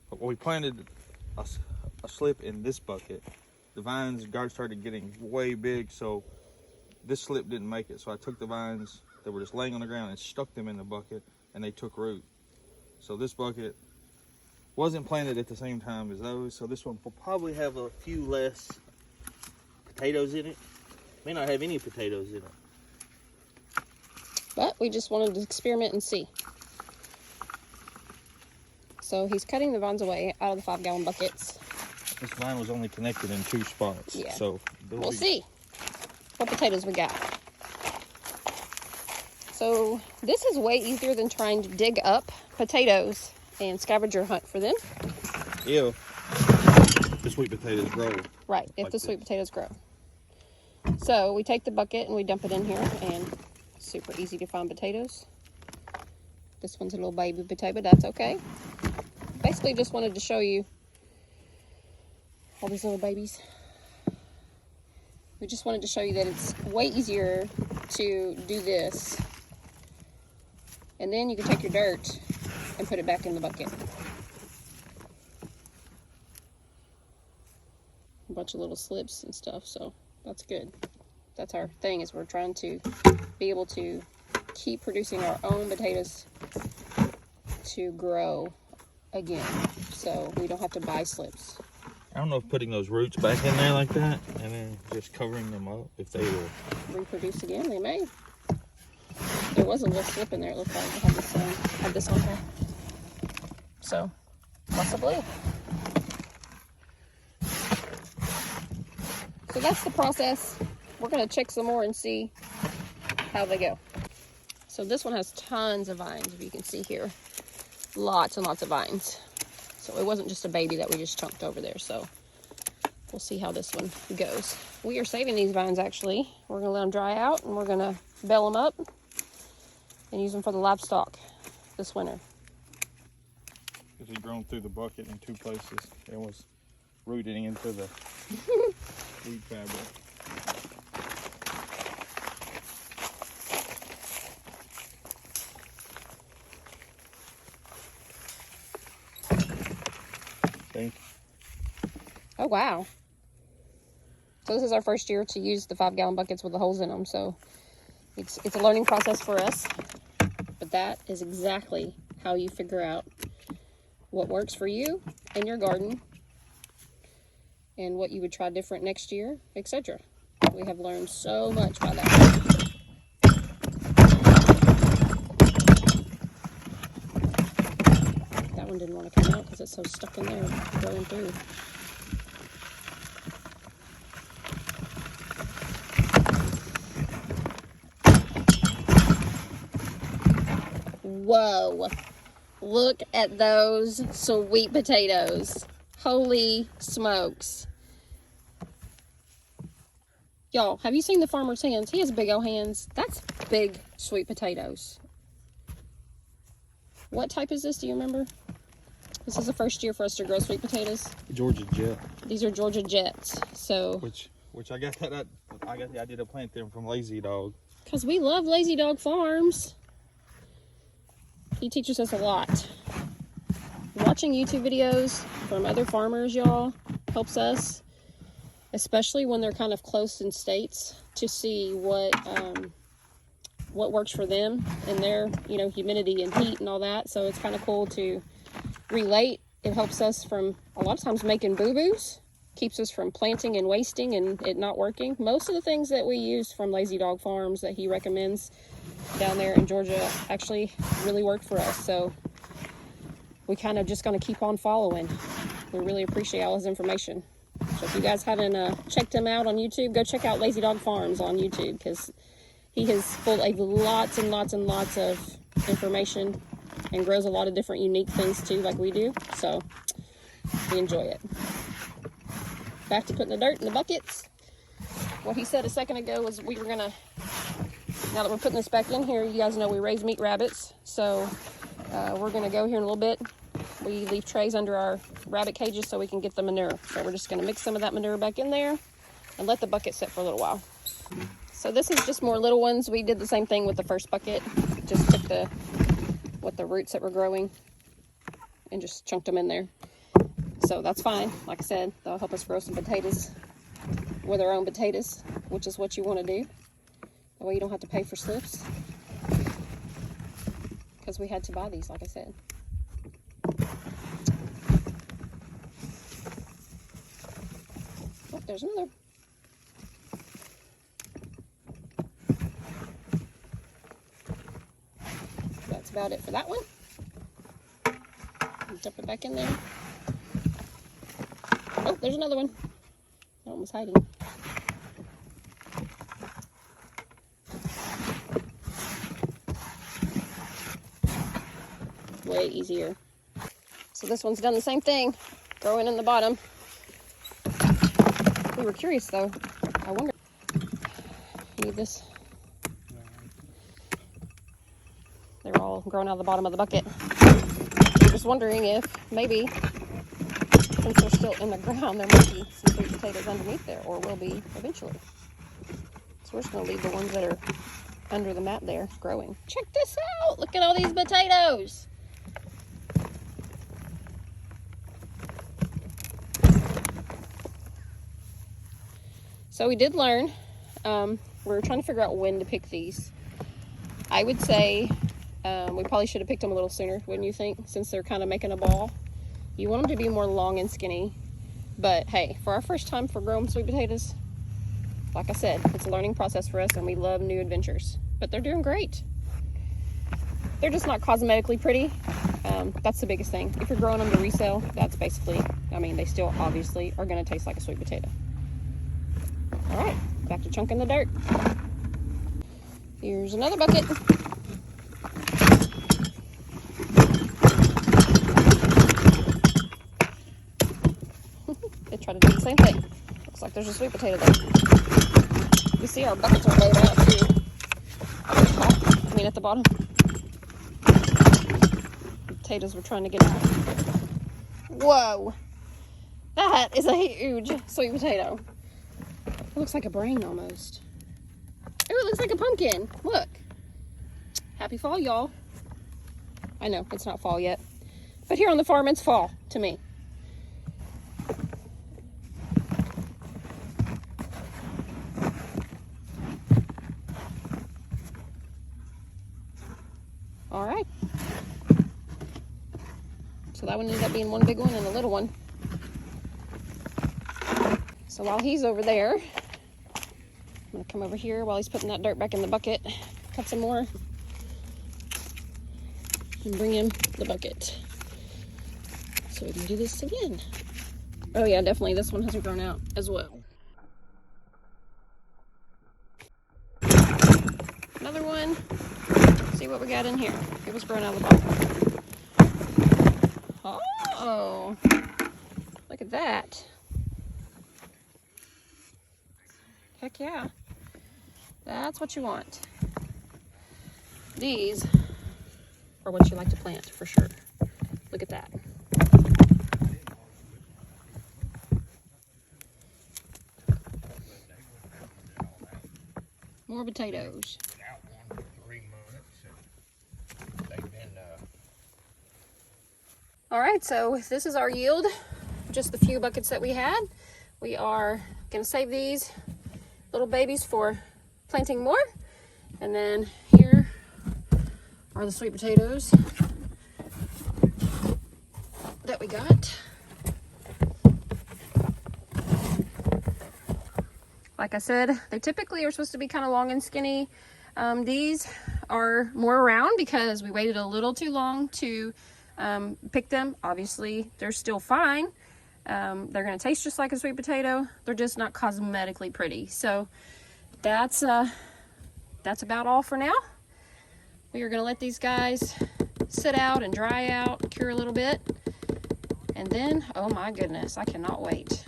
But when we planted a slip in this bucket, the vines started getting way big, so this slip didn't make it. So I took the vines that were just laying on the ground and stuck them in the bucket, and they took root. So this bucket wasn't planted at the same time as those, so this one will probably have a few less potatoes in it. May not have any potatoes in it. But we just wanted to experiment and see. So he's cutting the vines away out of the 5-gallon buckets. This vine was only connected in 2 spots. Yeah. So we'll see what potatoes we got. So this is way easier than trying to dig up potatoes and scavenger hunt for them. If the sweet potatoes grow. Right, if the sweet potatoes grow. So we take the bucket and we dump it in here, and super easy to find potatoes. This one's a little baby potato, but that's okay. Basically just wanted to show you all these little babies. We just wanted to show you that it's way easier to do this. And then you can take your dirt and put it back in the bucket. A bunch of little slips and stuff, so that's good. That's our thing, is we're trying to be able to keep producing our own potatoes to grow again, so we don't have to buy slips. I don't know if putting those roots back in there like that and then just covering them up, if they will reproduce again. They may. There was a little slip in there, it looked like. It had this on here. So, possibly. So that's the process. We're going to check some more and see how they go. So this one has tons of vines, if you can see here. Lots and lots of vines. So it wasn't just a baby that we just chunked over there. So we'll see how this one goes. We are saving these vines, actually. We're going to let them dry out, and we're going to bell them up and use them for the livestock this winter. Because he grown through the bucket in 2 places and was rooting into the wheat fabric. Oh, wow. So this is our first year to use the 5-gallon buckets with the holes in them. So it's a learning process for us. But that is exactly how you figure out what works for you in your garden and what you would try different next year, etc. We have learned so much by that. That one didn't want to come out because it's so stuck in there, growing through. Whoa, look at those sweet potatoes. Holy smokes. Y'all, have you seen the farmer's hands? He has big old hands. That's big sweet potatoes. What type is this? Do you remember? This is the first year for us to grow sweet potatoes. Georgia Jet. These are Georgia Jets. So which I got the idea to plant them from Lazy Dog. Because we love Lazy Dog Farms. He teaches us a lot. Watching YouTube videos from other farmers, y'all, helps us, especially when they're kind of close in states, to see what works for them and their, humidity and heat and all that. So it's kind of cool to relate. It helps us from a lot of times making boo-boos, keeps us from planting and wasting and it not working. Most of the things that we use from Lazy Dog Farms that he recommends down there in Georgia actually really worked for us. So we kind of just going to keep on following. We really appreciate all his information. So if you guys haven't checked him out on YouTube, go check out Lazy Dog Farms on YouTube, because he is full of lots and lots and lots of information and grows a lot of different unique things too, like we do. So we enjoy it. Back to putting the dirt in the buckets. What he said a second ago was we were going to, now that we're putting this back in here, you guys know we raise meat rabbits. So we're going to go here in a little bit. We leave trays under our rabbit cages so we can get the manure. So we're just going to mix some of that manure back in there and let the bucket sit for a little while. So this is just more little ones. We did the same thing with the first bucket. Just took the roots that were growing and just chunked them in there. So that's fine. Like I said, they'll help us grow some potatoes with our own potatoes, which is what you want to do. That way you don't have to pay for slips. Because we had to buy these, like I said. Oh, there's another. That's about it for that one. Dump it back in there. Oh, there's another one. That one was hiding. Way easier. So this one's done the same thing, growing in the bottom. We were curious though. I wonder. Need this. They're all growing out of the bottom of the bucket. I'm just wondering if maybe, since they're still in the ground, there might be some sweet potatoes underneath there, or will be eventually. So we're just going to leave the ones that are under the mat there growing. Check this out! Look at all these potatoes! So we did learn. We're trying to figure out when to pick these. I would say we probably should have picked them a little sooner, wouldn't you think? Since they're kind of making a ball. You want them to be more long and skinny. But hey, for our first time for growing sweet potatoes, like I said, it's a learning process for us and we love new adventures. But they're doing great. They're just not cosmetically pretty. That's the biggest thing. If you're growing them to resell, that's basically, I mean, they still obviously are going to taste like a sweet potato. All right, back to chunking the dirt. Here's another bucket. They try to do the same thing. Looks like there's a sweet potato there. You see our buckets are laid out too. At the bottom. The potatoes were trying to get out. Whoa! That is a huge sweet potato. It looks like a brain almost. Oh, it looks like a pumpkin. Look. Happy fall, y'all. I know, it's not fall yet. But here on the farm, it's fall to me. All right. So that one ended up being one big one and a little one. So while he's over there, I'm gonna come over here while he's putting that dirt back in the bucket, cut some more, and bring him the bucket so we can do this again. Oh yeah, definitely this one hasn't grown out as well. Another one. See what we got in here. It was growing out of the bottom. Oh, look at that. Heck yeah. That's what you want. These are what you like to plant for sure. Look at that. More potatoes. All right, so this is our yield. Just the few buckets that we had. We are gonna save these little babies for planting more. And then here are the sweet potatoes that we got. Like I said, they typically are supposed to be kind of long and skinny. These are more round because we waited a little too long to pick them. Obviously, they're still fine. They're going to taste just like a sweet potato. They're just not cosmetically pretty. So that's about all for now. We are going to let these guys sit out and dry out, cure a little bit. And then, oh my goodness, I cannot wait.